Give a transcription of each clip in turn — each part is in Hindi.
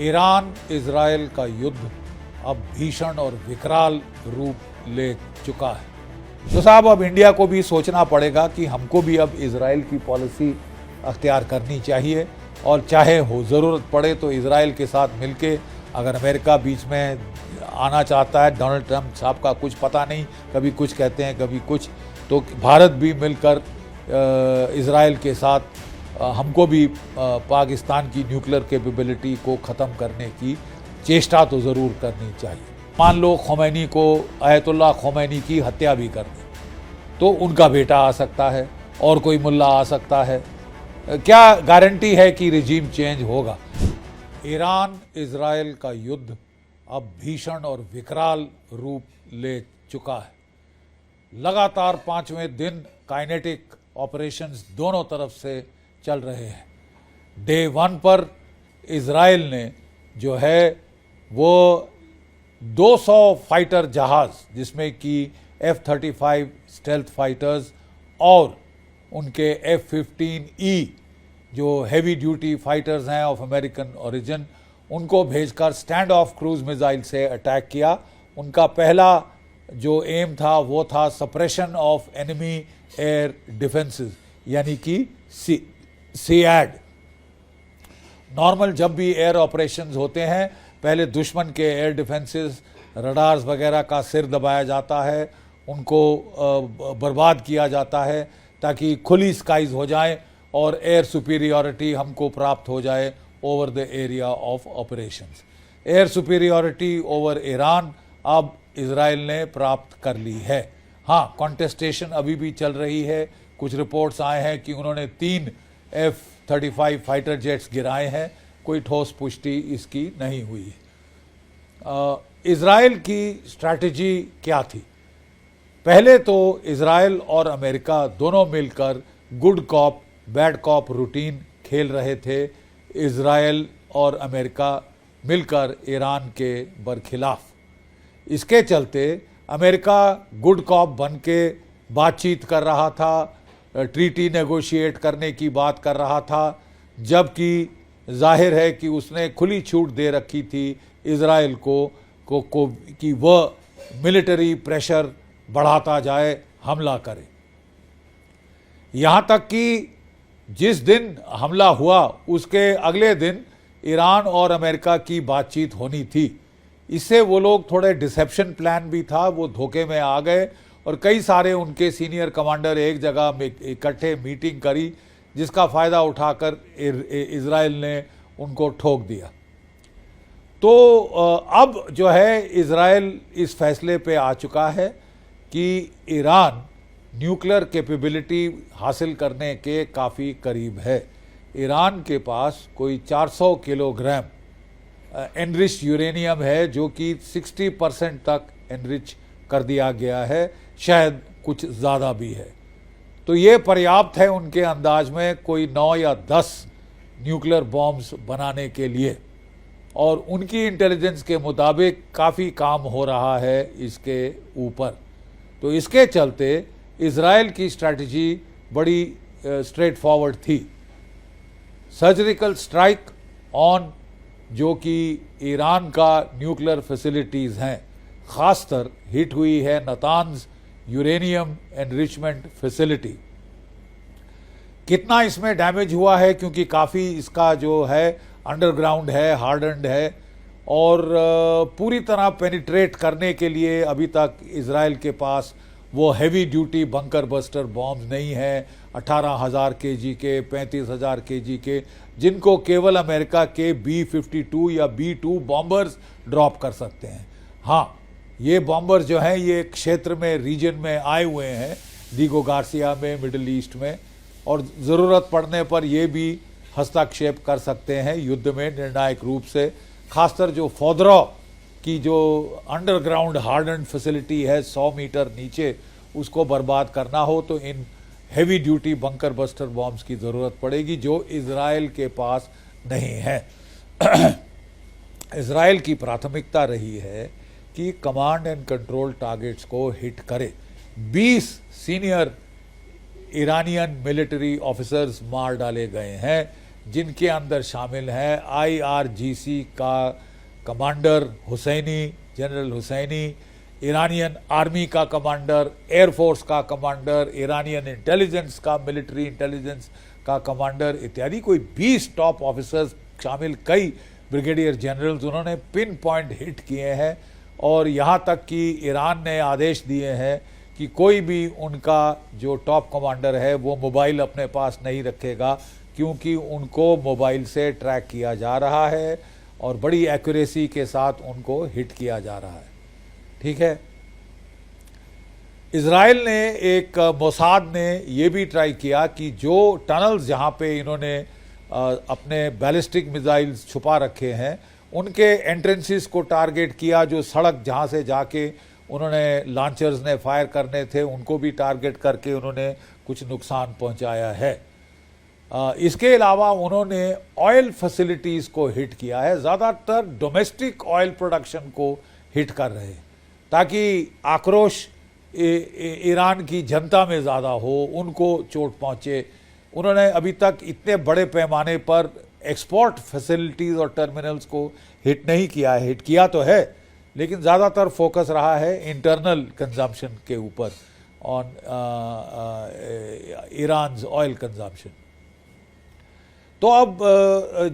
ईरान इजराइल का युद्ध अब भीषण और विकराल रूप ले चुका है। तो साहब अब इंडिया को भी सोचना पड़ेगा कि हमको भी अब इजराइल की पॉलिसी अख्तियार करनी चाहिए और चाहे हो ज़रूरत पड़े तो इजराइल के साथ मिलके अगर अमेरिका बीच में आना चाहता है, डोनाल्ड ट्रंप साहब का कुछ पता नहीं, कभी कुछ कहते हैं कभी कुछ, तो भारत भी मिलकर इजराइल के साथ हमको भी पाकिस्तान की न्यूक्लियर कैपेबिलिटी को ख़त्म करने की चेष्टा तो ज़रूर करनी चाहिए। मान लो खोमैनी को, आयतुल्लाह खोमैनी की हत्या भी कर दी तो उनका बेटा आ सकता है और कोई मुल्ला आ सकता है, क्या गारंटी है कि रिजीम चेंज होगा। ईरान इजराइल का युद्ध अब भीषण और विकराल रूप ले चुका है। लगातार 5वें दिन काइनेटिक ऑपरेशंस दोनों तरफ से चल रहे हैं। डे 1 पर इजराइल ने जो है वो 200 फाइटर जहाज़, जिसमें कि F-35 स्टेल्थ फाइटर्स और उनके F-15E जो हैवी ड्यूटी फाइटर्स हैं ऑफ अमेरिकन ओरिजिन, उनको भेजकर स्टैंड ऑफ क्रूज मिसाइल से अटैक किया। उनका पहला जो एम था वो था suppression of enemy air defences, यानी कि सीएड। नॉर्मल जब भी एयर ऑपरेशंस होते हैं पहले दुश्मन के एयर डिफेंसेस, रडार्स वगैरह का सिर दबाया जाता है, उनको बर्बाद किया जाता है ताकि खुली स्काइज हो जाए और एयर सुपीरियॉरिटी हमको प्राप्त हो जाए over the area of operations. Air superiority over Iran अब इजराइल ने प्राप्त कर ली है। हाँ, कॉन्टेस्टेशन अभी भी चल रही है। कुछ रिपोर्ट्स आए हैं कि उन्होंने 3 F-35 फाइटर जेट्स गिराए हैं, कोई ठोस पुष्टि इसकी नहीं हुई। इजराइल की स्ट्रैटेजी क्या थी? पहले तो इजराइल और अमेरिका दोनों मिलकर good cop bad cop routine खेल रहे थे। इजराइल और अमेरिका मिलकर ईरान के बरखिलाफ। इसके चलते अमेरिका गुड कॉप बन के बातचीत कर रहा था, ट्रीटी नेगोशिएट करने की बात कर रहा था, जबकि जाहिर है कि उसने खुली छूट दे रखी थी इजराइल को कि वह मिलिट्री प्रेशर बढ़ाता जाए, हमला करे। यहाँ तक कि जिस दिन हमला हुआ उसके अगले दिन ईरान और अमेरिका की बातचीत होनी थी। इससे वो लोग थोड़े डिसेप्शन प्लान भी था, वो धोखे में आ गए और कई सारे उनके सीनियर कमांडर एक जगह में इकट्ठे मीटिंग करी, जिसका फ़ायदा उठाकर इजराइल ने उनको ठोक दिया। तो अब जो है इजराइल इस फैसले पे आ चुका है कि ईरान न्यूक्लियर कैपेबिलिटी हासिल करने के काफ़ी करीब है। ईरान के पास कोई 400 किलोग्राम एनरिच यूरेनियम है, जो कि 60% तक एनरिच कर दिया गया है, शायद कुछ ज़्यादा भी है। तो ये पर्याप्त है उनके अंदाज में कोई 9 या 10 न्यूक्लियर बॉम्ब्स बनाने के लिए, और उनकी इंटेलिजेंस के मुताबिक काफ़ी काम हो रहा है इसके ऊपर। तो इसके चलते इजराइल की स्ट्रैटेजी बड़ी स्ट्रेट फॉरवर्ड थी। सर्जिकल स्ट्राइक ऑन जो कि ईरान का न्यूक्लियर फैसिलिटीज़ हैं, ख़ासतर हिट हुई है नातान्ज यूरेनियम एनरिचमेंट फैसिलिटी। कितना इसमें डैमेज हुआ है, क्योंकि काफ़ी इसका जो है अंडरग्राउंड है, हार्डन्ड है, और पूरी तरह पेनिट्रेट करने के लिए अभी तक इजराइल के पास वो heavy duty bunker buster bombs नहीं है 18,000 kg के, 35,000 kg के, जिनको केवल अमेरिका के B-52 या B-2 बॉम्बर्स ड्रॉप कर सकते हैं। हाँ, ये बॉम्बर जो हैं ये क्षेत्र में, रीजन में आए हुए हैं, दीगो गार्सिया में, मिडिल ईस्ट में, और ज़रूरत पड़ने पर ये भी हस्तक्षेप कर सकते हैं युद्ध में निर्णायक रूप से। खासकर जो फोदरा की जो अंडरग्राउंड हार्डन्ड फैसिलिटी है 100 मीटर नीचे, उसको बर्बाद करना हो तो in heavy duty bunker buster bombs की ज़रूरत पड़ेगी, जो इजराइल के पास नहीं है। इजराइल की प्राथमिकता रही है कि कमांड एंड कंट्रोल टारगेट्स को हिट करे। 20 सीनियर ईरानियन मिलिट्री ऑफिसर्स मार डाले गए हैं, जिनके अंदर शामिल हैं IRGC का commander Hosseini, general Hosseini, Iranian army का कमांडर, एयरफोर्स का कमांडर, ईरानियन इंटेलिजेंस का, मिलिट्री इंटेलिजेंस का कमांडर इत्यादि कोई 20 टॉप ऑफिसर्स शामिल, कई ब्रिगेडियर जनरल्स उन्होंने पिन पॉइंट हिट किए हैं। और यहाँ तक कि ईरान ने आदेश दिए हैं कि कोई भी उनका जो टॉप कमांडर है वो मोबाइल अपने पास नहीं रखेगा, क्योंकि उनको मोबाइल से ट्रैक किया जा रहा है और बड़ी एक्यूरेसी के साथ उनको हिट किया जा रहा है। ठीक है, इजराइल ने एक मोसाद ने ये भी ट्राई किया कि जो टनल्स जहाँ पे इन्होंने अपने बैलिस्टिक मिसाइल्स छुपा रखे हैं उनके एंट्रेंसेस को टारगेट किया, जो सड़क जहाँ से जाके उन्होंने लॉन्चर्स ने फायर करने थे उनको भी टारगेट करके उन्होंने कुछ नुकसान पहुँचाया है। इसके अलावा उन्होंने ऑयल फैसिलिटीज़ को हिट किया है, ज़्यादातर डोमेस्टिक ऑयल प्रोडक्शन को हिट कर रहे हैं ताकि आक्रोश ईरान की जनता में ज़्यादा हो, उनको चोट पहुँचे। उन्होंने अभी तक इतने बड़े पैमाने पर एक्सपोर्ट फैसिलिटीज़ और टर्मिनल्स को हिट नहीं किया है, हिट किया तो है लेकिन ज़्यादातर फोकस रहा है इंटरनल कंजम्पशन के ऊपर, ऑन ईरान्स ऑयल कंजम्पशन। तो अब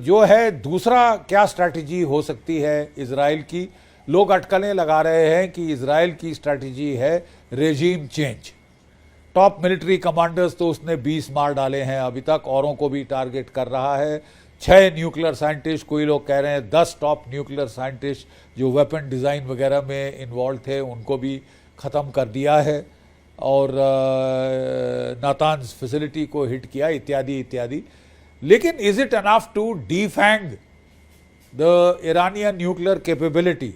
जो है दूसरा क्या स्ट्रैटेजी हो सकती है इजराइल की, लोग अटकलें लगा रहे हैं कि इजराइल की स्ट्रैटेजी है regime change. Top military commanders तो उसने 20 मार डाले हैं अभी तक, औरों को भी टारगेट कर रहा है। 6 न्यूक्लियर साइंटिस्ट, कोई लोग कह रहे हैं 10 टॉप न्यूक्लियर साइंटिस्ट जो वेपन डिज़ाइन वगैरह में इन्वॉल्व थे उनको भी ख़त्म कर दिया है, और नातान्स फैसिलिटी को हिट किया, इत्यादि इत्यादि। लेकिन is it enough to defang the Iranian nuclear capability?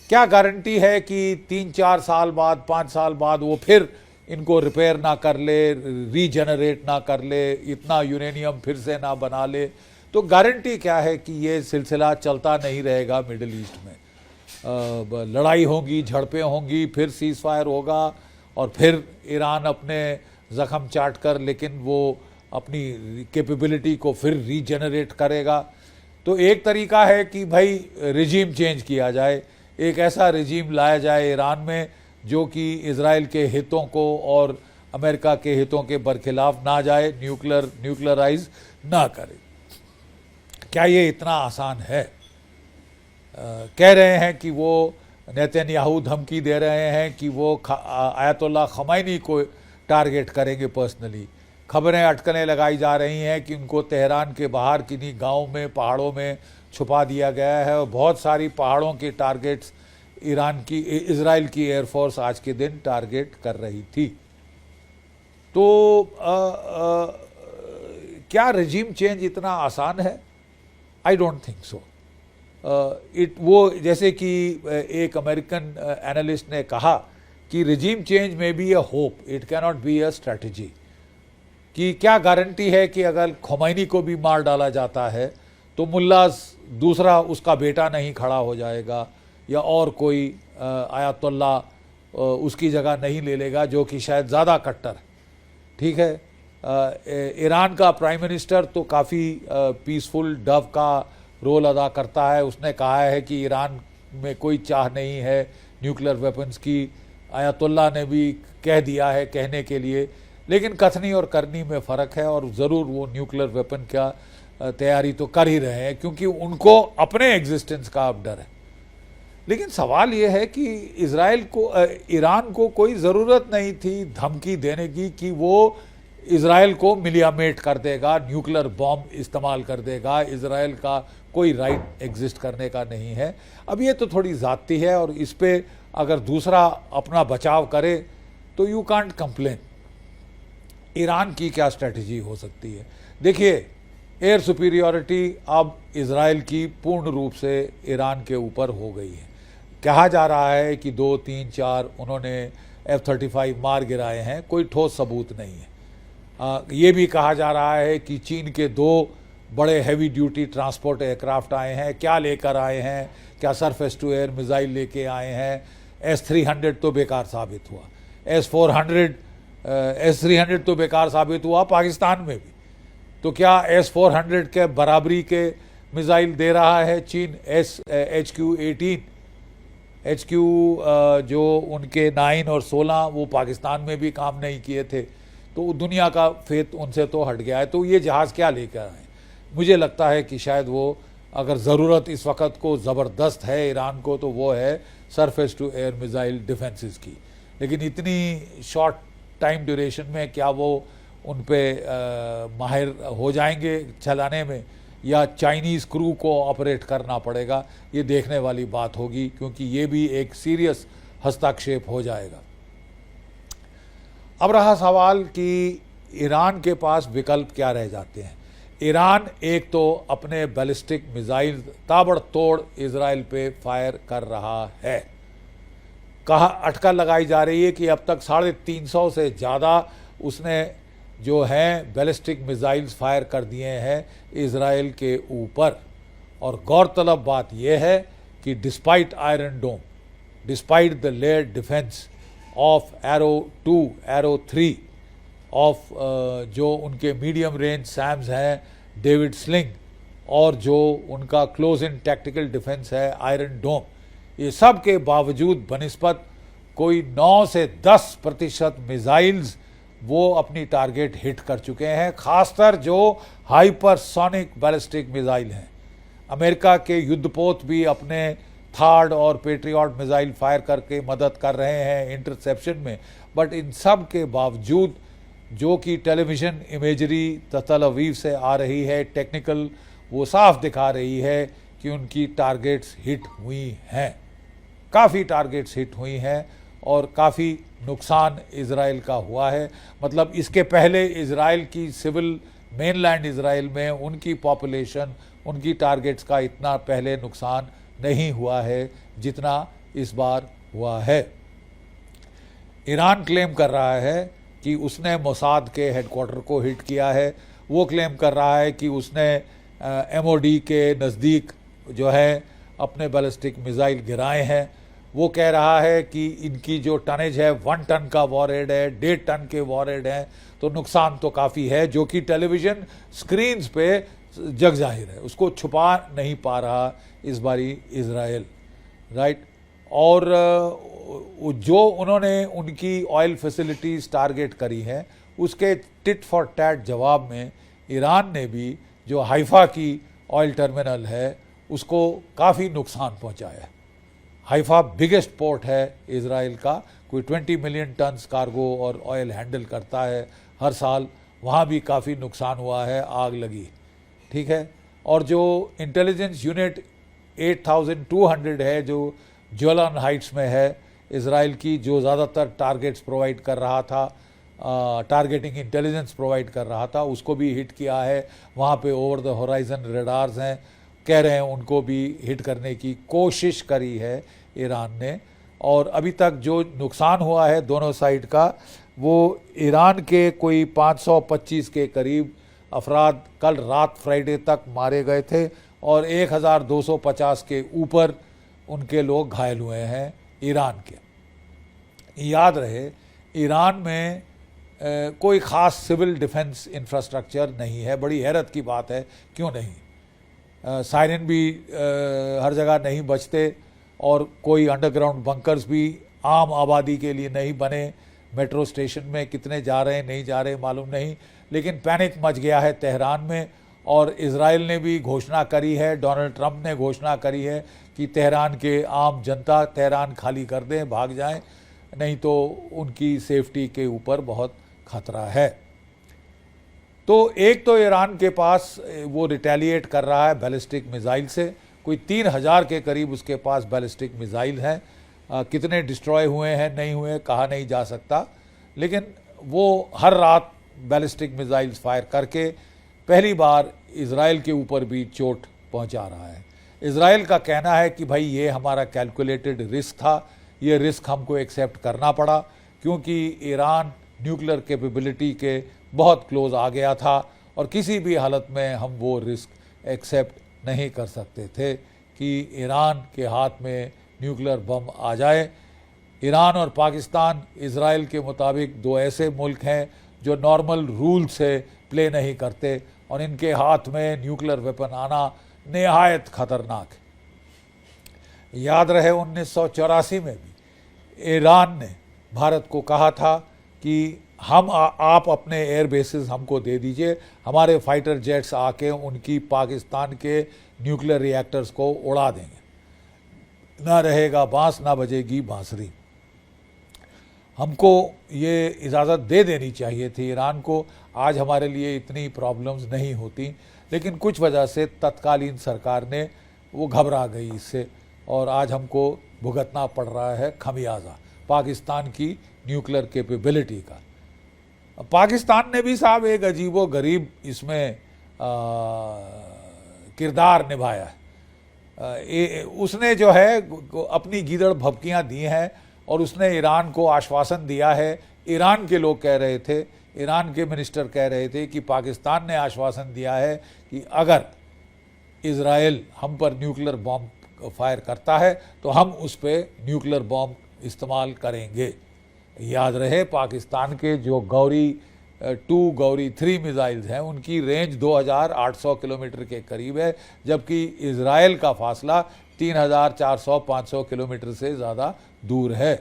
क्या गारंटी है कि 3-4 साल बाद, 5 साल बाद वो फिर इनको रिपेयर ना कर ले, रीजनरेट ना कर ले, इतना यूरेनियम फिर से ना बना ले? तो गारंटी क्या है कि ये सिलसिला चलता नहीं रहेगा मिडिल ईस्ट में? लड़ाई होगी, झड़पें होंगी, फिर सीज फायर होगा और फिर ईरान अपने ज़ख्म चाट कर लेकिन वो अपनी कैपेबिलिटी को फिर रीजनरेट करेगा। तो एक तरीका है कि भाई रिजीम चेंज किया जाए, एक ऐसा रिजीम लाया जाए ईरान में जो कि इजराइल के हितों को और अमेरिका के हितों के बरखिलाफ ना जाए, न्यूक्लियराइज ना करे। क्या ये इतना आसान है? कह रहे हैं कि वो नेतन्याहू धमकी दे रहे हैं कि वो आयतुल्लाह खमैनी को टारगेट करेंगे पर्सनली। खबरें अटकलें लगाई जा रही हैं कि उनको तेहरान के बाहर किन्हीं गाँव में, पहाड़ों में छुपा दिया गया है और बहुत सारी पहाड़ों के टारगेट्स इजराइल की एयरफोर्स आज के दिन टारगेट कर रही थी। तो क्या रिजीम चेंज इतना आसान है? I don't think so. वो जैसे कि एक अमेरिकन एनालिस्ट ने कहा कि रिजीम चेंज में be a hope, it can not be a strategy. कि क्या गारंटी है कि अगर खमैनी को भी मार डाला जाता है तो मुल्ला दूसरा उसका बेटा नहीं खड़ा हो जाएगा या और कोई आयतुल्ला उसकी जगह नहीं ले लेगा जो कि शायद ज़्यादा कट्टर है। ठीक है, ईरान का प्राइम मिनिस्टर तो काफ़ी पीसफुल डव का रोल अदा करता है। उसने कहा है कि ईरान में कोई चाह नहीं है न्यूक्लियर वेपन्स की। आयतुल्ला ने भी कह दिया है कहने के लिए, लेकिन कथनी और करनी में फ़र्क है और ज़रूर वो न्यूक्लियर वेपन का तैयारी तो कर ही रहे हैं क्योंकि उनको अपने एग्जिस्टेंस का अब डर है। लेकिन सवाल ये है कि ईरान को कोई ज़रूरत नहीं थी धमकी देने की कि वो इजराइल को मिलियामेट कर देगा, न्यूक्लियर बॉम्ब इस्तेमाल कर देगा। इजराइल का कोई राइट एग्जिस्ट करने का नहीं है। अब ये तो थोड़ी ज़्यादती है और इस पर अगर दूसरा अपना बचाव करे तो यू कांट कंप्लेन। ईरान की क्या स्ट्रेटजी हो सकती है? देखिए, एयर सुपीरियॉरिटी अब इजराइल की पूर्ण रूप से ईरान के ऊपर हो गई है। कहा जा रहा है कि 2, 3, 4 उन्होंने F-35 मार गिराए हैं, कोई ठोस सबूत नहीं है। ये भी कहा जा रहा है कि चीन के 2 बड़े हैवी ड्यूटी ट्रांसपोर्ट एयरक्राफ्ट आए हैं। क्या लेकर आए हैं? क्या सरफेस टू एयर मिसाइल लेके आए हैं? S-300 तो बेकार साबित हुआ, S-300 तो बेकार साबित हुआ पाकिस्तान में भी। तो क्या S-400 के बराबरी के मिसाइल दे रहा है चीन? HQ-18 जो उनके 9 और 16 वो पाकिस्तान में भी काम नहीं किए थे, तो दुनिया का फेथ उनसे तो हट गया है। तो ये जहाज़ क्या लेकर आए? मुझे लगता है कि शायद वो, अगर ज़रूरत इस वक्त को ज़बरदस्त है ईरान को, तो वो है surface to air missile defences की। लेकिन इतनी शॉर्ट टाइम ड्यूरेशन में क्या वो उन पे माहिर हो जाएंगे चलाने में, या चाइनीज़ क्रू को ऑपरेट करना पड़ेगा? ये देखने वाली बात होगी, क्योंकि ये भी एक सीरियस हस्तक्षेप हो जाएगा। अब रहा सवाल कि ईरान के पास विकल्प क्या रह जाते हैं। ईरान एक तो अपने बैलिस्टिक मिसाइल ताबड़तोड़ इजराइल पे फायर कर रहा है। कहा अटकल लगाई जा रही है कि अब तक 350 से ज़्यादा उसने जो हैं बैलिस्टिक मिसाइल्स फायर कर दिए हैं इजराइल के ऊपर। और गौरतलब बात यह है कि despite Iron Dome, despite the layer defence of Arrow 2, Arrow 3 of जो उनके मीडियम रेंज सैम्स हैं डेविड स्लिंग, और जो उनका क्लोज इन टैक्टिकल डिफेंस है आयरन डोम, ये सब के बावजूद बनिस्बत कोई 9 से 10% मिसाइल्स वो अपनी टारगेट हिट कर चुके हैं, खासकर जो हाइपरसोनिक बैलिस्टिक मिसाइल हैं। अमेरिका के युद्धपोत भी अपने थार्ड और पेट्रियट मिसाइल फायर करके मदद कर रहे हैं इंटरसेप्शन में, बट इन सब के बावजूद जो कि टेलीविज़न इमेजरी तल अवीव से आ रही है, टेक्निकल, वो साफ दिखा रही है कि उनकी टारगेट्स हिट हुई हैं, काफ़ी टारगेट्स हिट हुई हैं और काफ़ी नुकसान इजराइल का हुआ है। मतलब इसके पहले इजराइल की सिविल मेनलैंड इजराइल में उनकी पॉपुलेशन, उनकी टारगेट्स का इतना पहले नुकसान नहीं हुआ है जितना इस बार हुआ है। ईरान क्लेम कर रहा है कि उसने मोसाद के हेडक्वार्टर को हिट किया है। वो क्लेम कर रहा है कि उसने MOD के नज़दीक जो है अपने बैलिस्टिक मिसाइल गिराए हैं। वो कह रहा है कि इनकी जो टनेज है 1 टन का वॉरहेड है, 1.5 टन के वॉरहेड हैं, तो नुकसान तो काफ़ी है, जो कि टेलीविज़न स्क्रीन्स पे जग जाहिर है, उसको छुपा नहीं पा रहा इस बारी इजराइल, राइट। और जो उन्होंने उनकी ऑयल फैसिलिटीज़ टारगेट करी हैं, उसके टिट फॉर टैट जवाब में ईरान ने भी जो हाइफा की ऑयल टर्मिनल है उसको काफ़ी नुकसान पहुंचाया। हाइफा बिगेस्ट पोर्ट है इजराइल का, कोई 20 मिलियन टन्स कार्गो और ऑयल हैंडल करता है हर साल, वहाँ भी काफ़ी नुकसान हुआ है, आग लगी, ठीक है। और जो इंटेलिजेंस यूनिट 8200 है जो जोलन हाइट्स में है इजराइल की, जो ज़्यादातर टारगेट्स प्रोवाइड कर रहा था, टारगेटिंग इंटेलिजेंस प्रोवाइड कर रहा था, उसको भी हिट किया है। वहाँ पे ओवर द होराइजन रेडार्स हैं, कह रहे हैं उनको भी हिट करने की कोशिश करी है ईरान ने। और अभी तक जो नुकसान हुआ है दोनों साइड का, वो ईरान के कोई 525 के करीब अफराद कल रात फ्राइडे तक मारे गए थे और 1250 के ऊपर उनके लोग घायल हुए हैं ईरान के। याद रहे, ईरान में कोई ख़ास सिविल डिफेंस इंफ्रास्ट्रक्चर नहीं है। बड़ी हैरत की बात है, क्यों नहीं। सायरन भी हर जगह नहीं बचते और कोई अंडरग्राउंड बंकर्स भी आम आबादी के लिए नहीं बने। मेट्रो स्टेशन में कितने जा रहे हैं नहीं जा रहे मालूम नहीं, लेकिन पैनिक मच गया है तेहरान में। और इजराइल ने भी घोषणा करी है, डोनाल्ड ट्रंप ने घोषणा करी है कि तेहरान के आम जनता तेहरान खाली कर दें, भाग जाएं, नहीं तो उनकी सेफ्टी के ऊपर बहुत खतरा है। तो एक तो ईरान के पास वो रिटेलिएट कर रहा है बैलिस्टिक मिसाइल से, कोई 3000 के करीब उसके पास बैलिस्टिक मिसाइल हैं। कितने डिस्ट्रॉय हुए हैं नहीं हुए कहा नहीं जा सकता, लेकिन वो हर रात बैलिस्टिक मिसाइल्स फायर करके पहली बार इजराइल के ऊपर भी चोट पहुंचा रहा है। इजराइल का कहना है कि भाई ये हमारा कैलकुलेटेड रिस्क था, ये रिस्क हमको एक्सेप्ट करना पड़ा क्योंकि ईरान न्यूक्लियर कैपेबिलिटी के बहुत क्लोज आ गया था और किसी भी हालत में हम वो रिस्क एक्सेप्ट नहीं कर सकते थे कि ईरान के हाथ में न्यूक्लियर बम आ जाए। ईरान और पाकिस्तान इजराइल के मुताबिक दो ऐसे मुल्क हैं जो नॉर्मल रूल से प्ले नहीं करते और इनके हाथ में न्यूक्लियर वेपन आना निहायत खतरनाक है। याद रहे 1984 में भी ईरान ने भारत को कहा था कि आप अपने एयर बेसिस हमको दे दीजिए, हमारे फाइटर जेट्स आके उनकी पाकिस्तान के न्यूक्लियर रिएक्टर्स को उड़ा देंगे, ना रहेगा बांस ना बजेगी बांसुरी। हमको ये इजाज़त दे देनी चाहिए थी ईरान को, आज हमारे लिए इतनी प्रॉब्लम्स नहीं होती, लेकिन कुछ वजह से तत्कालीन सरकार ने वो घबरा गई इससे, और आज हमको भुगतना पड़ रहा है खमियाजा पाकिस्तान की न्यूक्लियर कैपेबिलिटी का। पाकिस्तान ने भी साहब एक अजीबो गरीब इसमें किरदार निभाया है। उसने जो है अपनी गीदड़ भभकियाँ दी हैं और उसने ईरान को आश्वासन दिया है। ईरान के लोग कह रहे थे, ईरान के मिनिस्टर कह रहे थे कि पाकिस्तान ने आश्वासन दिया है कि अगर इजराइल हम पर न्यूक्लियर बॉम्ब फायर करता है तो हम उस पर न्यूक्लियर बॉम्ब इस्तेमाल करेंगे। याद रहे पाकिस्तान के जो गौरी 2 गौरी 3 मिसाइल्स हैं उनकी रेंज 2800 किलोमीटर के करीब है, जबकि इजराइल का फासला 3400-500 किलोमीटर से ज़्यादा दूर है।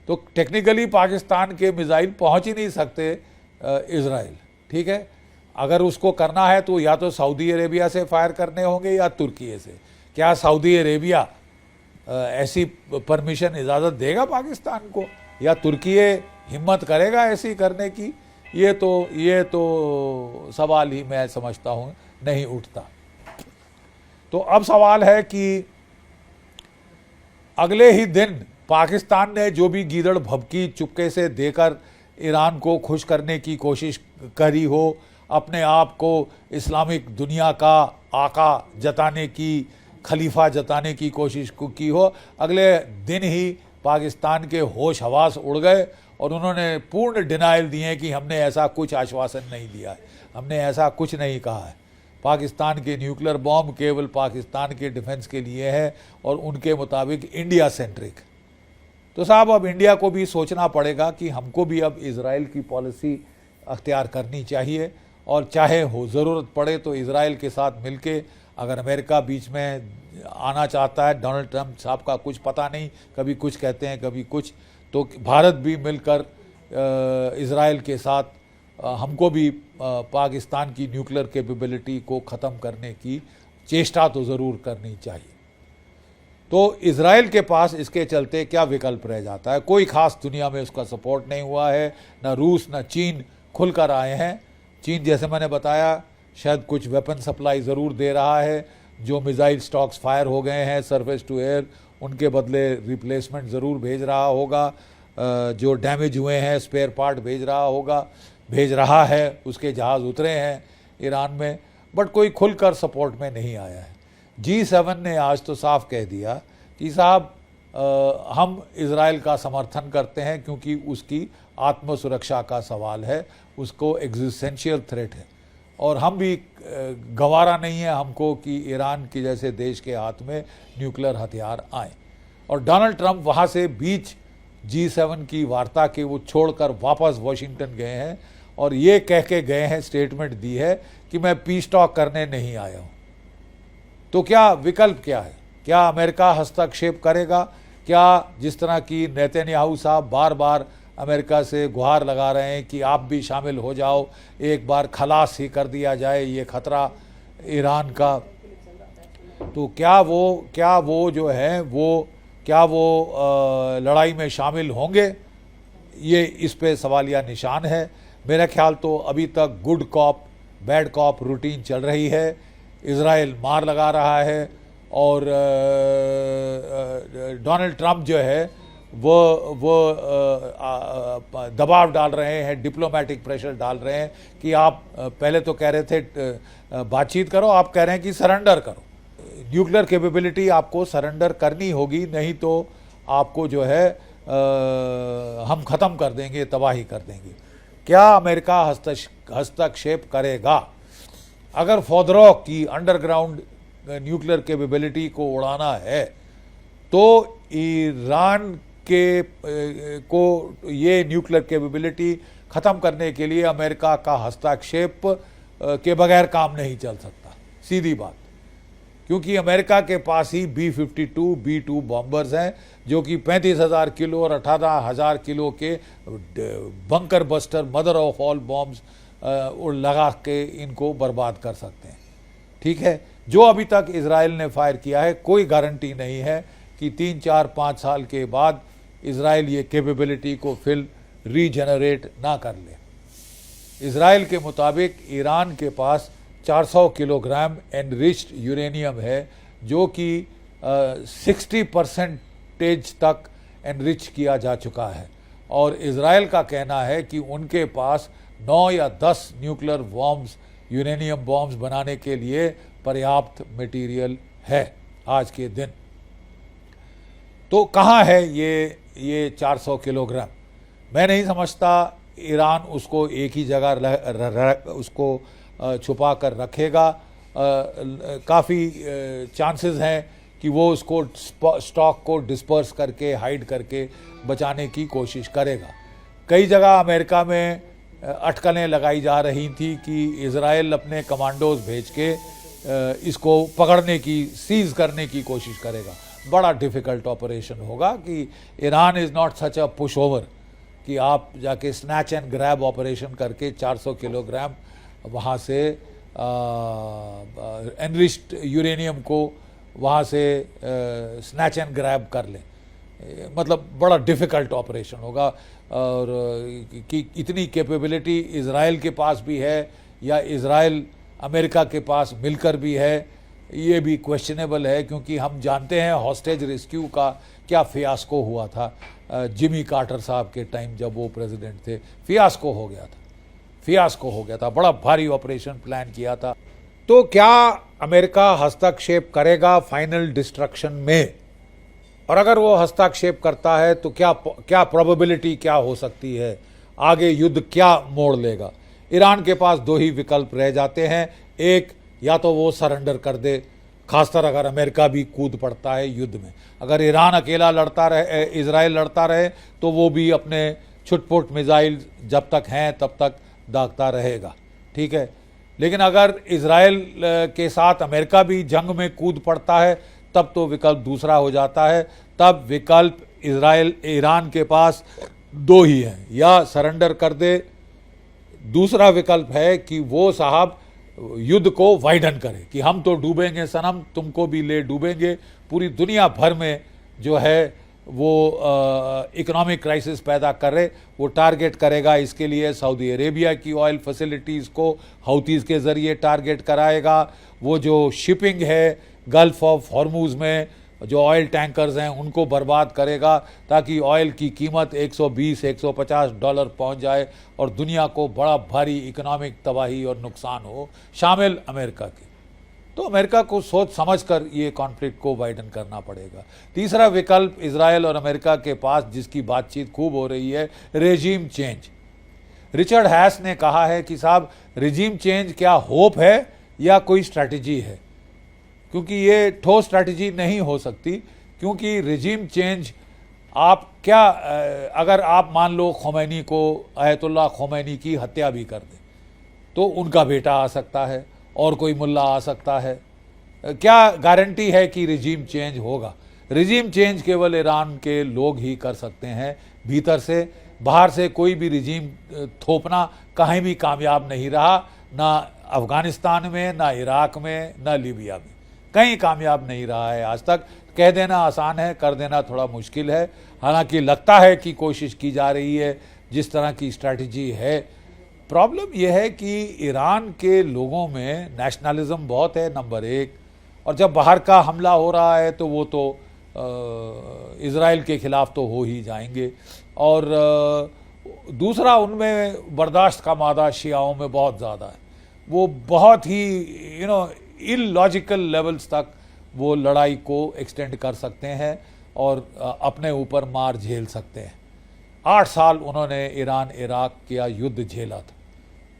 तो टेक्निकली पाकिस्तान के मिसाइल पहुंच ही नहीं सकते इजराइल, ठीक है। अगर उसको करना है तो या तो सऊदी अरेबिया से फायर करने होंगे या तुर्की से। क्या सऊदी अरेबिया ऐसी परमिशन इजाज़त देगा पाकिस्तान को, या तुर्की हिम्मत करेगा ऐसी करने की? ये तो सवाल ही मैं समझता हूँ नहीं उठता। तो अब सवाल है कि अगले ही दिन पाकिस्तान ने जो भी गीदड़ भभकी चुपके से देकर ईरान को खुश करने की कोशिश करी हो, अपने आप को इस्लामिक दुनिया का आका जताने की, खलीफा जताने की कोशिश की हो, अगले दिन ही पाकिस्तान के होश हवास उड़ गए और उन्होंने पूर्ण डिनाइल दिए कि हमने ऐसा कुछ आश्वासन नहीं दिया है, हमने ऐसा कुछ नहीं कहा है। पाकिस्तान के न्यूक्लियर बॉम्ब केवल पाकिस्तान के डिफेंस के लिए है और उनके मुताबिक इंडिया सेंट्रिक। तो साहब अब इंडिया को भी सोचना पड़ेगा कि हमको भी अब इजराइल की पॉलिसी अख्तियार करनी चाहिए, और चाहे हो ज़रूरत पड़े तो इजराइल के साथ मिलके, अगर अमेरिका बीच में आना चाहता है, डोनाल्ड ट्रंप साहब का कुछ पता नहीं, कभी कुछ कहते हैं कभी कुछ, तो भारत भी मिलकर इजराइल के साथ हमको भी पाकिस्तान की न्यूक्लियर कैपेबिलिटी को ख़त्म करने की चेष्टा तो ज़रूर करनी चाहिए। तो इजराइल के पास इसके चलते क्या विकल्प रह जाता है? कोई ख़ास दुनिया में उसका सपोर्ट नहीं हुआ है, ना रूस ना चीन खुलकर आए हैं। चीन जैसे मैंने बताया शायद कुछ वेपन सप्लाई ज़रूर दे रहा है, जो मिसाइल स्टॉक्स फायर हो गए हैं सरफेस टू एयर उनके बदले रिप्लेसमेंट ज़रूर भेज रहा होगा, जो डैमेज हुए हैं स्पेयर पार्ट भेज रहा है, उसके जहाज़ उतरे हैं ईरान में, बट कोई खुलकर सपोर्ट में नहीं आया है। G7 ने आज तो साफ कह दिया कि साहब हम इजराइल का समर्थन करते हैं क्योंकि उसकी आत्मसुरक्षा का सवाल है, उसको एग्जिस्टेंशियल थ्रेट है, और हम भी गवारा नहीं है हमको कि ईरान के जैसे देश के हाथ में न्यूक्लियर हथियार आए। और डोनाल्ड ट्रंप वहाँ से बीच G7 की वार्ता के वो छोड़कर वापस वॉशिंगटन गए हैं और ये कह के गए हैं, स्टेटमेंट दी है कि मैं पीस टॉक करने नहीं आया हूँ। तो क्या विकल्प क्या है? क्या अमेरिका हस्तक्षेप करेगा? क्या जिस तरह की नेतन्याहू साहब बार बार अमेरिका से गुहार लगा रहे हैं कि आप भी शामिल हो जाओ, एक बार खलास ही कर दिया जाए ये खतरा ईरान का, तो क्या वो जो है क्या वो लड़ाई में शामिल होंगे? ये इस पे सवालिया निशान है। मेरा ख्याल तो अभी तक good cop bad cop routine चल रही है। इजराइल मार लगा रहा है और डोनाल्ड ट्रंप जो है वो दबाव डाल रहे हैं, डिप्लोमेटिक प्रेशर डाल रहे हैं कि आप पहले तो कह रहे थे बातचीत करो, आप कह रहे हैं कि सरेंडर करो। न्यूक्लियर कैपेबिलिटी आपको सरेंडर करनी होगी, नहीं तो आपको जो है हम ख़त्म कर देंगे, तबाही कर देंगे। क्या अमेरिका हस्तक्षेप करेगा? अगर फौदरों की अंडरग्राउंड न्यूक्लियर कैपेबिलिटी को उड़ाना है तो ईरान को ये न्यूक्लियर कैपेबिलिटी ख़त्म करने के लिए अमेरिका का हस्तक्षेप के बगैर काम नहीं चल सकता, सीधी बात। क्योंकि अमेरिका के पास ही B-52 B-2 बॉम्बर्स हैं जो कि 35,000 किलो और 18,000 किलो के bunker buster mother of all bombs लगा के इनको बर्बाद कर सकते हैं। ठीक है, जो अभी तक इजराइल ने फायर किया है, कोई गारंटी नहीं है कि 3, 4, 5 साल के बाद इजराइल ये कैपेबिलिटी को फिर रीजनरेट ना कर ले। इजराइल के मुताबिक ईरान के पास 400 किलोग्राम एनरिच्ड यूरेनियम है जो कि 60% तक एनरिच किया जा चुका है, और इजराइल का कहना है कि उनके पास 9 या 10 न्यूक्लियर बॉम्ब्स, यूरेनियम बॉम्ब्स बनाने के लिए पर्याप्त मटेरियल है आज के दिन। तो कहाँ है ये 400 किलोग्राम? मैं नहीं समझता ईरान उसको एक ही जगह उसको छुपा कर रखेगा। काफ़ी चांसेस हैं कि वो उसको स्टॉक को डिस्पर्स करके, हाइड करके बचाने की कोशिश करेगा। कई जगह अमेरिका में अटकलें लगाई जा रही थी कि इजराइल अपने कमांडोज भेज के इसको पकड़ने की, सीज करने की कोशिश करेगा। बड़ा डिफ़िकल्ट ऑपरेशन होगा कि Iran is not such a push over कि आप जाके स्नैच एंड ग्रैब ऑपरेशन करके 400 किलोग्राम वहाँ से एनरिच्ड यूरेनियम को वहाँ से स्नैच एंड ग्रैब कर लें। मतलब बड़ा डिफ़िकल्ट ऑपरेशन होगा, और कि इतनी कैपेबिलिटी इजराइल के पास भी है या इजराइल अमेरिका के पास मिलकर भी है, ये भी क्वेश्चनेबल है। क्योंकि हम जानते हैं हॉस्टेज रेस्क्यू का क्या फियास्को हुआ था जिमी कार्टर साहब के टाइम, जब वो प्रेसिडेंट थे। फियास्को हो गया था, बड़ा भारी ऑपरेशन प्लान किया था। तो क्या अमेरिका हस्तक्षेप करेगा फाइनल डिस्ट्रक्शन में? और अगर वो हस्तक्षेप करता है तो क्या प्रोबेबिलिटी क्या हो सकती है, आगे युद्ध क्या मोड़ लेगा? ईरान के पास 2 ही विकल्प रह जाते हैं। एक, या तो वो सरेंडर कर दे, खासकर अगर अमेरिका भी कूद पड़ता है युद्ध में। अगर ईरान अकेला लड़ता रहे, इजराइल लड़ता रहे, तो वो भी अपने छुटपुट मिसाइल जब तक हैं तब तक दागता रहेगा। ठीक है, लेकिन अगर इजराइल के साथ अमेरिका भी जंग में कूद पड़ता है, तब तो विकल्प दूसरा हो जाता है। तब विकल्प ईरान के पास 2 ही हैं, या सरेंडर कर दे, दूसरा विकल्प है कि वो साहब युद्ध को वाइडन करे कि हम तो डूबेंगे सनम, तुमको भी ले डूबेंगे। पूरी दुनिया भर में जो है वो इकोनॉमिक क्राइसिस पैदा करे, वो टारगेट करेगा। इसके लिए सऊदी अरेबिया की ऑयल फैसिलिटीज़ को हौतीज़ के ज़रिए टारगेट कराएगा। वो जो शिपिंग है गल्फ ऑफ हॉर्मूज़ में, जो ऑयल टैंकर्स हैं, उनको बर्बाद करेगा, ताकि ऑयल की कीमत $120-150 पहुंच जाए और दुनिया को बड़ा भारी इकोनॉमिक तबाही और नुकसान हो, शामिल अमेरिका के। तो अमेरिका को सोच समझकर ये कॉन्फ्लिक्ट को वाइडन करना पड़ेगा। तीसरा विकल्प इजराइल और अमेरिका के पास, जिसकी बातचीत खूब हो रही है, रेजिम चेंज। रिचर्ड हैस ने कहा है कि साहब रेजिम चेंज क्या होप है या कोई स्ट्रैटेजी है? क्योंकि ये ठोस स्ट्रैटेजी नहीं हो सकती, क्योंकि रेजिम चेंज आप क्या, अगर आप मान लो खोमैनी को, आयतुल्लाह खोमैनी की हत्या भी कर दें, तो उनका बेटा आ सकता है और कोई मुल्ला आ सकता है। क्या गारंटी है कि रेजिम चेंज होगा? रेजिम चेंज केवल ईरान के लोग ही कर सकते हैं भीतर से। बाहर से कोई भी रेजिम थोपना कहीं भी कामयाब नहीं रहा, ना अफगानिस्तान में, ना इराक में, ना लीबिया में, कहीं कामयाब नहीं रहा है आज तक। कह देना आसान है, कर देना थोड़ा मुश्किल है। हालांकि लगता है कि कोशिश की जा रही है, जिस तरह की स्ट्रैटेजी है। प्रॉब्लम यह है कि ईरान के लोगों में नेशनलिज्म बहुत है, नंबर 1, और जब बाहर का हमला हो रहा है तो वो तो इजराइल के खिलाफ तो हो ही जाएंगे। और दूसरा, उनमें बर्दाश्त का मादा शियाओं में बहुत ज़्यादा है। वो बहुत ही इलॉजिकल लेवल्स तक वो लड़ाई को एक्सटेंड कर सकते हैं और अपने ऊपर मार झेल सकते हैं। 8 साल उन्होंने ईरान इराक का युद्ध झेला था,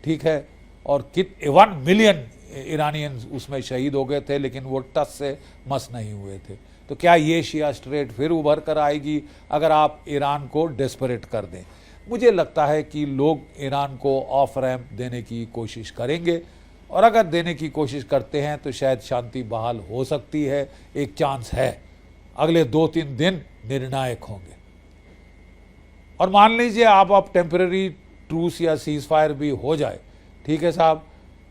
ठीक है, और 1 मिलियन ईरानियंस उसमें शहीद हो गए थे, लेकिन वो टस से मस नहीं हुए थे। तो क्या ये शिया स्ट्रेट फिर उभर कर आएगी अगर आप ईरान को डेस्परेट कर दें? मुझे लगता है कि लोग ईरान को ऑफ रैम्प देने की कोशिश करेंगे। और अगर देने की कोशिश करते हैं तो शायद शांति बहाल हो सकती है, एक चांस है। अगले 2-3 दिन निर्णायक होंगे। और मान लीजिए आप टेम्पररी ट्रूस या सीज फायर भी हो जाए, ठीक है साहब,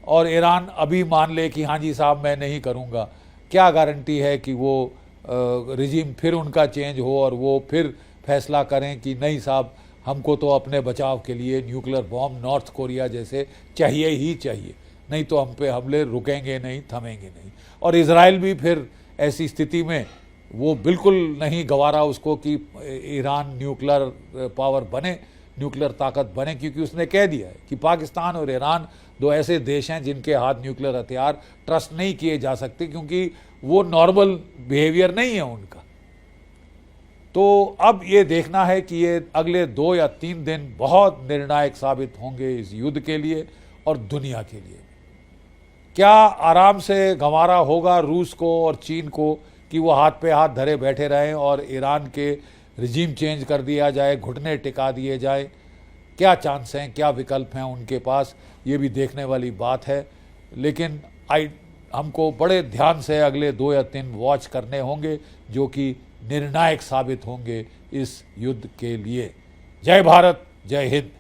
और ईरान अभी मान ले कि हाँ जी साहब मैं नहीं करूँगा, क्या गारंटी है कि वो रिजीम फिर उनका चेंज हो और वो फिर फैसला करें कि नहीं साहब हमको तो अपने बचाव के लिए न्यूक्लियर बॉम्ब नॉर्थ कोरिया जैसे चाहिए ही चाहिए, नहीं तो हम पे हमले रुकेंगे नहीं, थमेंगे नहीं। और इजराइल भी फिर ऐसी स्थिति में वो बिल्कुल नहीं गवारा उसको कि ईरान न्यूक्लियर पावर बने, न्यूक्लियर ताकत बने, क्योंकि उसने कह दिया है कि पाकिस्तान और ईरान दो ऐसे देश हैं जिनके हाथ न्यूक्लियर हथियार ट्रस्ट नहीं किए जा सकते, क्योंकि वो नॉर्मल बिहेवियर नहीं है उनका। तो अब ये देखना है कि ये अगले 2 या 3 दिन बहुत निर्णायक साबित होंगे इस युद्ध के लिए और दुनिया के लिए। क्या आराम से गंवारा होगा रूस को और चीन को कि वो हाथ पे हाथ धरे बैठे रहें और ईरान के रिजीम चेंज कर दिया जाए, घुटने टिका दिए जाए? क्या चांस हैं, क्या विकल्प हैं उनके पास, ये भी देखने वाली बात है। लेकिन हमको बड़े ध्यान से अगले 2 या 3 वॉच करने होंगे जो कि निर्णायक साबित होंगे इस युद्ध के लिए। जय भारत, जय हिंद।